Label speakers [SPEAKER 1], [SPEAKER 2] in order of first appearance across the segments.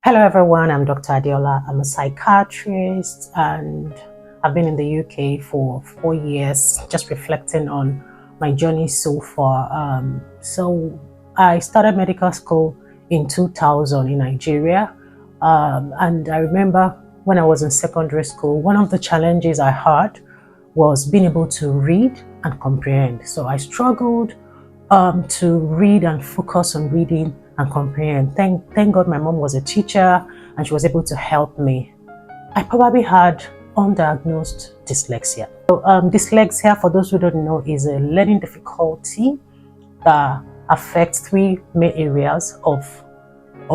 [SPEAKER 1] Hello everyone, I'm Dr. Adeola. I'm a psychiatrist and I've been in the UK for 4 years, just reflecting on my journey so far. So I started medical school in 2000 in Nigeria. And I remember when I was in secondary school, one of the challenges I had was being able to read and comprehend. So I struggled to read and focus on reading and comprehend. Thank God my mom was a teacher and she was able to help me. I probably had undiagnosed dyslexia. So, dyslexia, for those who don't know, is a learning difficulty that affects three main areas of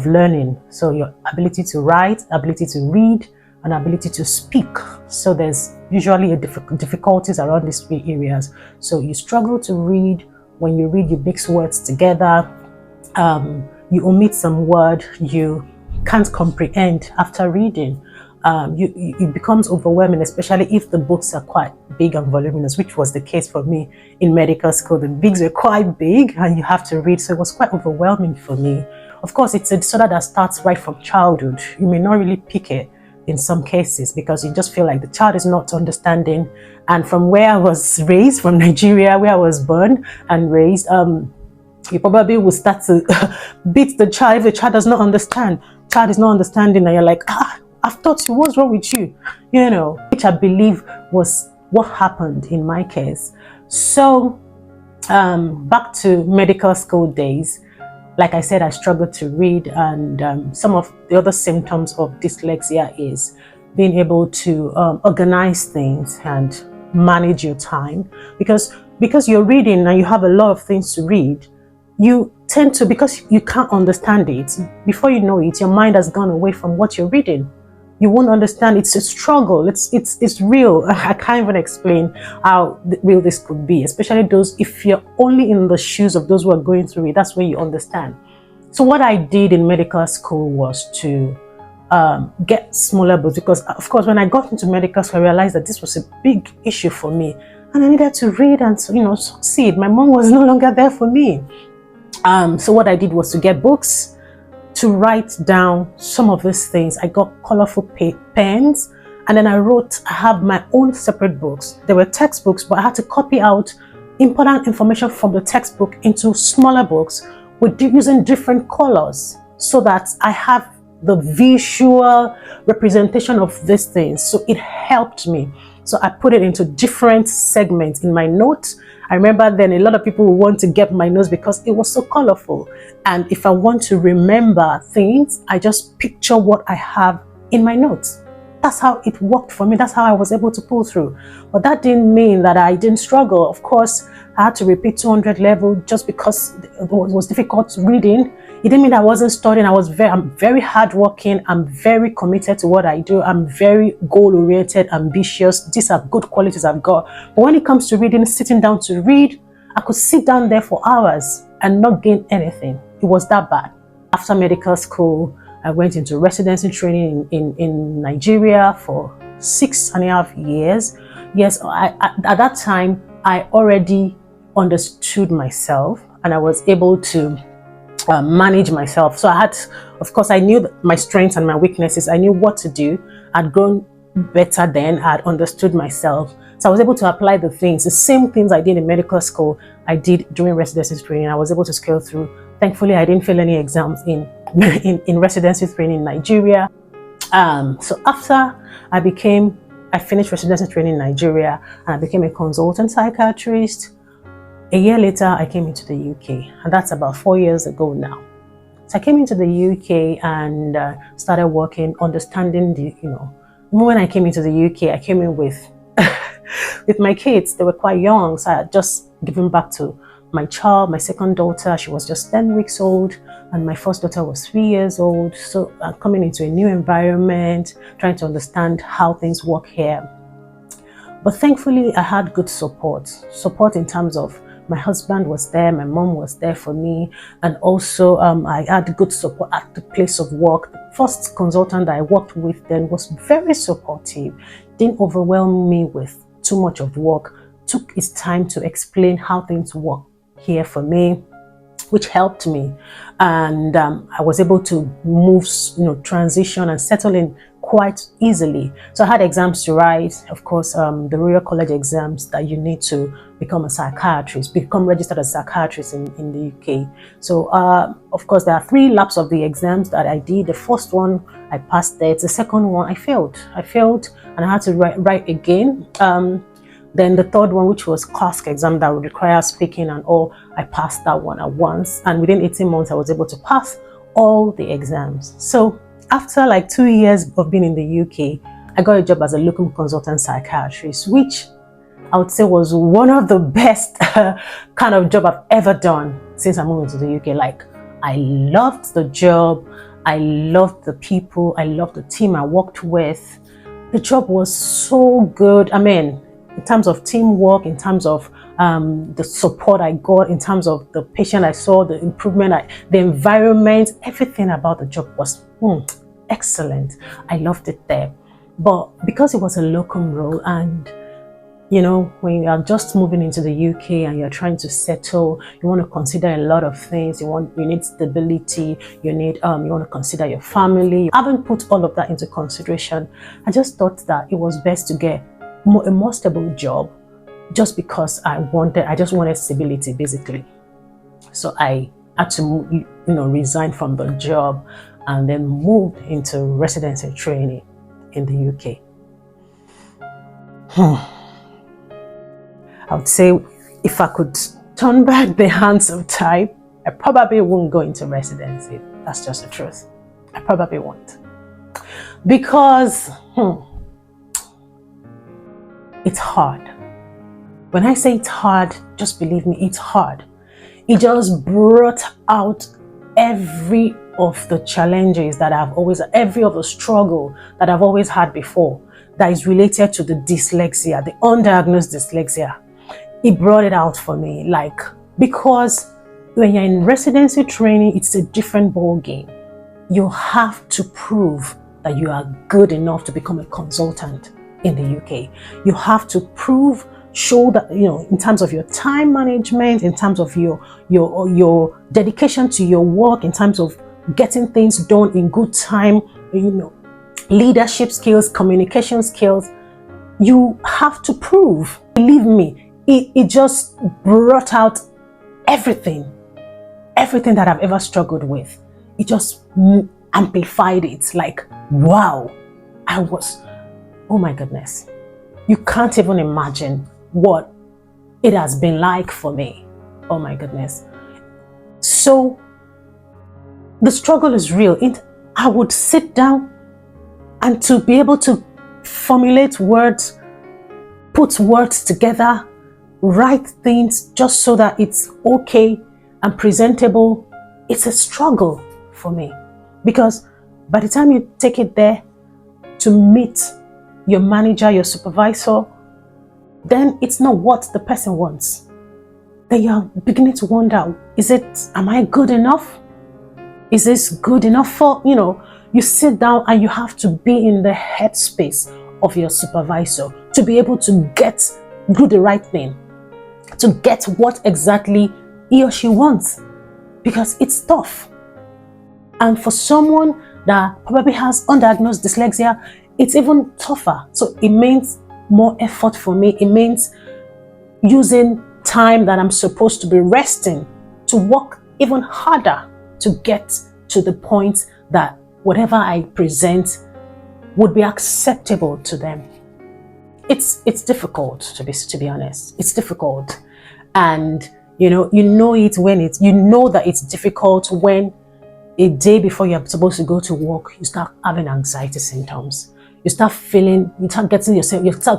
[SPEAKER 1] learning. So your ability to write, ability to read, and ability to speak. So there's usually difficulties around these three areas. So you struggle to read. When you read, you mix words together. You omit some word. You can't comprehend after reading. It becomes overwhelming, especially if the books are quite big and voluminous, which was the case for me in medical school. The books were quite big and you have to read, so it was quite overwhelming for me. Of course, it's a disorder that starts right from childhood. You may not really pick it in some cases because you just feel like the child is not understanding. And from where I was raised, from Nigeria, where I was born and raised, you probably will start to beat the child if the child does not understand. Child is not understanding, and you're like, I've taught you, what's wrong with you? You know, which I believe was what happened in my case. So back to medical school days. Like I said, I struggled to read, and some of the other symptoms of dyslexia is being able to organize things and manage your time. Because you're reading and you have a lot of things to read, you tend to, because you can't understand it, before you know it, your mind has gone away from what you're reading. You won't understand. It's a struggle. It's real. I can't even explain how real this could be, especially those, if you're only in the shoes of those who are going through it, that's where you understand. So what I did in medical school was to get smaller books, because of course when I got into medical school I realized that this was a big issue for me and I needed to read and succeed. My mom was no longer there for me. So what I did was to get books, to write down some of these things. I got colorful pens, and then I have my own separate books. There were textbooks, but I had to copy out important information from the textbook into smaller books using different colors so that I have the visual representation of these things. So it helped me. So I put it into different segments in my notes. I remember then a lot of people would want to get my notes because it was so colorful. And if I want to remember things, I just picture what I have in my notes. That's how it worked for me. That's how I was able to pull through. But that didn't mean that I didn't struggle. Of course, I had to repeat 200 level just because it was difficult reading. It didn't mean I wasn't studying. I'm very hardworking. I'm very committed to what I do. I'm very goal-oriented, ambitious. These are good qualities I've got. But when it comes to reading, sitting down to read, I could sit down there for hours and not gain anything. It was that bad. After medical school, I went into residency training in Nigeria for 6.5 years. Yes, at that time, I already understood myself and I was able to manage myself. So of course, I knew my strengths and my weaknesses. I knew what to do. I'd grown better then. I'd understood myself. So I was able to apply the same things I did in medical school, I did during residency training. I was able to scale through. Thankfully, I didn't fail any exams in residency training in Nigeria. So after I finished residency training in Nigeria and I became a consultant psychiatrist. A year later, I came into the UK, and that's about 4 years ago now. So I came into the UK and started working, understanding when I came into the UK, I came in with my kids. They were quite young, so I had just given back to my child, my second daughter. She was just 10 weeks old, and my first daughter was 3 years old. So coming into a new environment, trying to understand how things work here. But thankfully, I had good support in terms of my husband was there, my mom was there for me, and also I had good support at the place of work. The first consultant that I worked with then was very supportive, didn't overwhelm me with too much of work, took his time to explain how things work here for me. which helped me. And I was able to move, transition and settle in quite easily. So I had exams to write, of course, the Royal College exams that you need to become a psychiatrist, become registered as a psychiatrist in the UK. So, of course, there are 3 laps of the exams that I did. The first one, I passed it. The second one, I failed. And I had to write again. Then the third one, which was CASC exam that would require speaking and all, I passed that one at once. And within 18 months, I was able to pass all the exams. So after like 2 years of being in the UK, I got a job as a locum consultant psychiatrist, which I would say was one of the best kind of job I've ever done since I moved to the UK. Like, I loved the job. I loved the people. I loved the team I worked with. The job was so good. I mean, in terms of teamwork, in terms of the support I got, in terms of the patient I saw, the improvement, the environment, everything about the job was excellent. I loved it there. But because it was a locum role, and when you are just moving into the UK and you're trying to settle, you want to consider a lot of things. You need stability. You want to consider your family. I haven't put all of that into consideration. I just thought that it was best to get a more stable job, just because I just wanted stability, basically. So I had to, resign from the job and then moved into residency training in the UK. I would say if I could turn back the hands of time, I probably won't go into residency. That's just the truth. I probably won't. Because it's hard. When I say it's hard, just believe me, it's hard. It just brought out every of the challenges that every of the struggle that I've always had before that is related to the dyslexia, the undiagnosed dyslexia. It brought it out for me, because when you're in residency training, it's a different ball game. You have to prove that you are good enough to become a consultant in the UK. You have to show that, in terms of your time management, in terms of your dedication to your work, in terms of getting things done in good time, leadership skills, communication skills. You have to prove. Believe me, it just brought out everything that I've ever struggled with. It just amplified it. Like, wow, oh my goodness. You can't even imagine what it has been like for me. Oh my goodness. So the struggle is real. I would sit down and to be able to formulate words, put words together, write things just so that it's okay and presentable. It's a struggle for me, because by the time you take it there to meet your manager, your supervisor, then it's not what the person wants. Then you're beginning to wonder, am I good enough? Is this good enough for, you sit down and you have to be in the headspace of your supervisor to be able to do the right thing, to get what exactly he or she wants, because it's tough. And for someone that probably has undiagnosed dyslexia, it's even tougher. So it means more effort for me. It means using time that I'm supposed to be resting to work even harder to get to the point that whatever I present would be acceptable to them. It's difficult, to be honest. It's difficult. And you know that it's difficult when a day before you're supposed to go to work, you start having anxiety symptoms. You start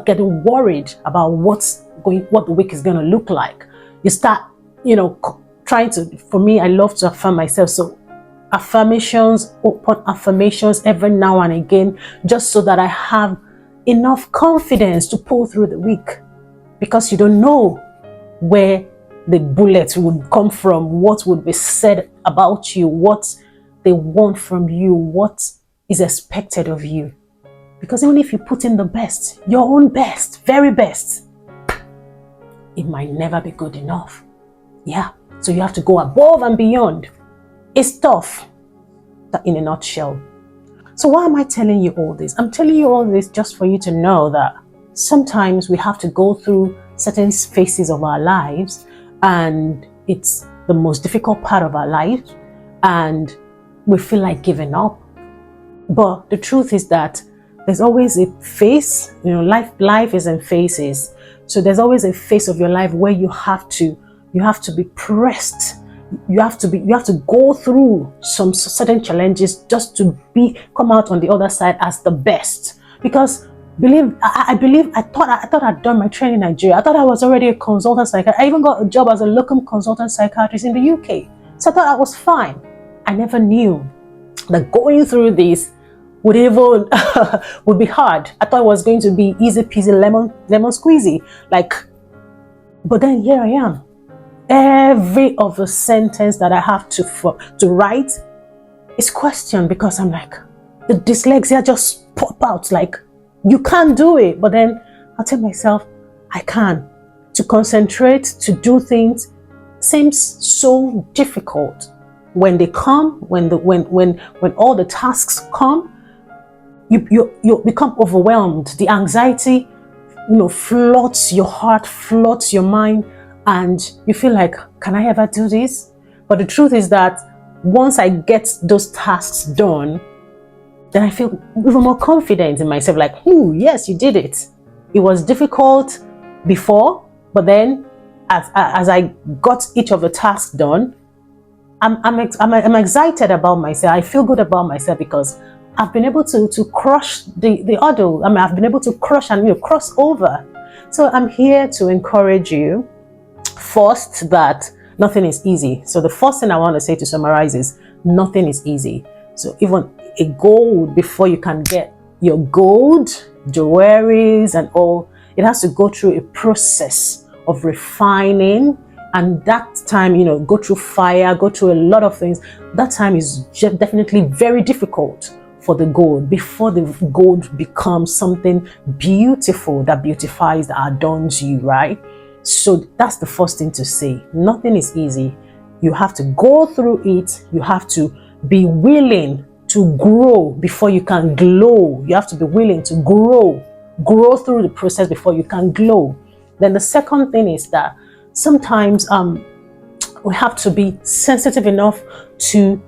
[SPEAKER 1] getting worried about what the week is going to look like. You start, trying to, for me, I love to affirm myself. So affirmations, open affirmations every now and again, just so that I have enough confidence to pull through the week, because you don't know where the bullets would come from, what would be said about you, what they want from you, what is expected of you. Because even if you put in the best, your own best, very best, it might never be good enough. Yeah, So you have to go above and beyond. It's tough, in a nutshell. So why am I telling you all this? I'm telling you all this just for you to know that sometimes we have to go through certain phases of our lives, and it's the most difficult part of our life, and we feel like giving up. But the truth is that there's always a phase, life is in phases. So there's always a phase of your life where you have to be pressed. You have to go through some certain challenges just to come out on the other side as the best. Because I thought I'd done my training in Nigeria. I thought I was already a consultant psychiatrist. I even got a job as a locum consultant psychiatrist in the UK. So I thought I was fine. I never knew that going through this would be hard. I thought it was going to be easy peasy lemon squeezy. But then here I am. Every other sentence that I have to write is questioned, because I'm like, the dyslexia just pop out like, you can't do it. But then I'll tell myself, I can. To concentrate, to do things seems so difficult. When they come, when all the tasks come, you become overwhelmed. The anxiety, floods your heart, floods your mind, and you feel like, can I ever do this? But the truth is that once I get those tasks done, then I feel even more confident in myself, like, yes, you did it. It was difficult before, but then as I got each of the tasks done, I'm excited about myself. I feel good about myself because I've been able to crush the hurdle. I've been able to crush and cross over. So I'm here to encourage you. First, that nothing is easy. So the first thing I want to say to summarize is nothing is easy. So even a gold, before you can get your gold, jewelries and all, it has to go through a process of refining. And that time, go through fire, go through a lot of things. That time is definitely very difficult for the gold, before the gold becomes something beautiful that beautifies, that adorns you, right? So that's the first thing to say. Nothing is easy. You have to go through it. You have to be willing to grow before you can glow. You have to be willing to grow through the process before you can glow. Then the second thing is that sometimes we have to be sensitive enough to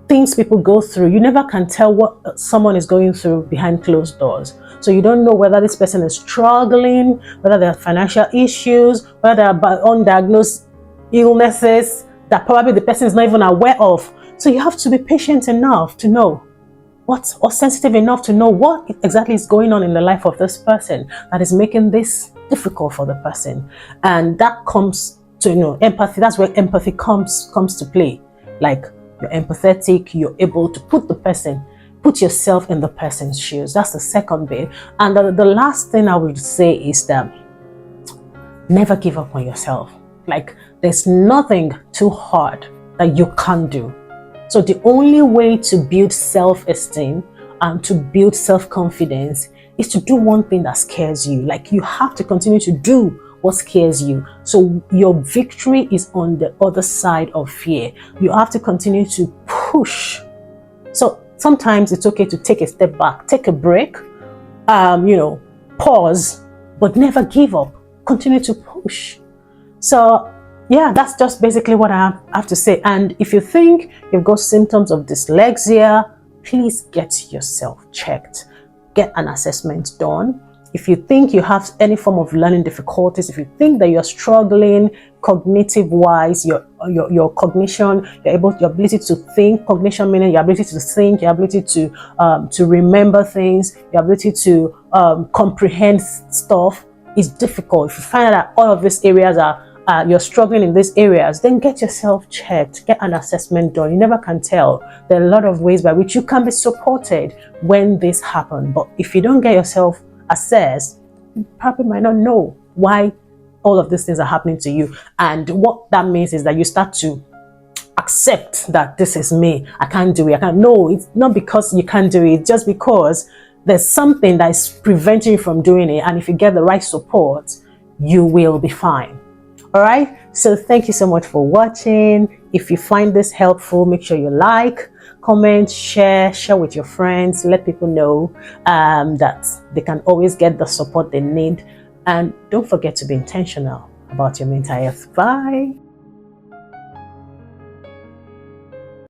[SPEAKER 1] things people go through. You never can tell what someone is going through behind closed doors. So you don't know whether this person is struggling, whether there are financial issues, whether there are undiagnosed illnesses that probably the person is not even aware of. So you have to be patient enough to know or sensitive enough to know what exactly is going on in the life of this person that is making this difficult for the person. And that comes to empathy. That's where empathy comes to play. Like, you're empathetic, you're able to put yourself in the person's shoes. That's the second bit. And the last thing I would say is that never give up on yourself. Like, there's nothing too hard that you can't do. So the only way to build self-esteem and to build self-confidence is to do one thing that scares you. Like, you have to continue to do what scares you. So your victory is on the other side of fear. You have to continue to push. So sometimes it's okay to take a step back, take a break, pause, but never give up. Continue to push. So yeah, that's just basically what I have to say. And if you think you've got symptoms of dyslexia, please get yourself checked. Get an assessment done. If you think you have any form of learning difficulties, if you think that you're struggling cognitive-wise, your cognition, your ability to think, cognition meaning your ability to think, your ability to remember things, your ability to comprehend stuff is difficult. If you find out that all of these areas you're struggling in these areas, then get yourself checked, get an assessment done. You never can tell. There are a lot of ways by which you can be supported when this happens. But if you don't get yourself assessed, you probably might not know why all of these things are happening to you. And what that means is that you start to accept that this is me. I can't do it. No, it's not because you can't do it. It's just because there's something that is preventing you from doing it. And if you get the right support, you will be fine. All right, so thank you so much for watching. If you find this helpful, make sure you like, comment, share with your friends. Let people know that they can always get the support they need. And don't forget to be intentional about your mental health. Bye.